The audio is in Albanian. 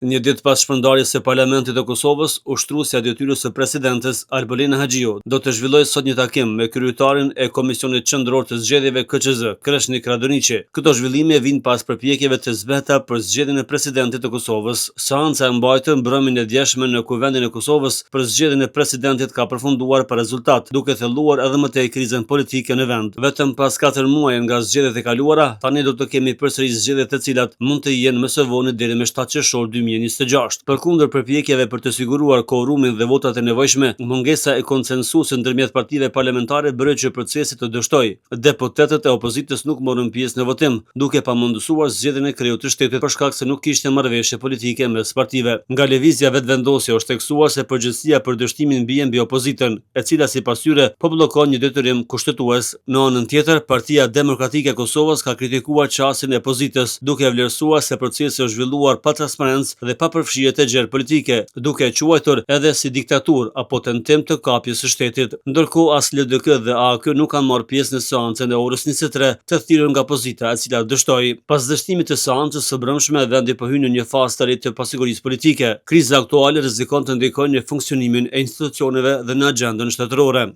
Një ditë pas shpërndarjes së Parlamentit të Kosovës, ushtruesja e detyrës së presidentes Arbolina Haxhiu do të zhvillojë sot një takim me kryetarin e Komisionit Qendror të Zgjedhjeve KQZ, Kreshnik Radoniqi. Këto zhvillime vijnë pas përpjekjeve të zbehta për zgjedhjen e presidentit të Kosovës. Seanca e mbajtur mbrëmjen e djeshme në Kuvendin e Kosovës për zgjedhjen e presidentit ka përfunduar pa rezultat, duke thelluar edhe më tej krizën politike në vend. Vetëm pas 4 muaj nga zgjedhjet e kaluara, tani do të kemi përsëri zgjedhje të cilat mund të jenë më së voni deri me 7 qershor 2026. Përkundër përpjekjeve për të siguruar kvorumin dhe votat e nevojshme, mungesa e konsensusit ndërmjet partive parlamentare bëri që procesi të dështojë. Deputetët e opozitës nuk morën pjesë në votim, duke pamundësuar zgjedhjen e kreut të shtetit për shkak se nuk kishte marrëveshje politike mes partive. Nga lëvizja vetvendosje është theksuar se përgjegjësia për dështimin bien mbi opozitën, e cila sipas tyre po bllokon një detyrim kushtetues. Në anën tjetër, Partia Demokratike e Kosovës ka kritikuar qasjen e opozitës, duke vlerësuar se procesi është zhvilluar pa transparencë dhe pa përfshirje të gjerë politike, duke e quajtur edhe si diktaturë apo tentim të kapjes së shtetit. Ndërkohë as LDK dhe AAK nuk kanë marrë pjesë në seancën e orës 23 të thirrur nga opozita, e cila dështoi. Pas dështimit të seancës së brëmshme, vendi po hyn në një fazë të re të pasigurisë politike. Kriza aktuale rrezikon të ndikojë në funksionimin e institucioneve dhe në agjendën shtetërore.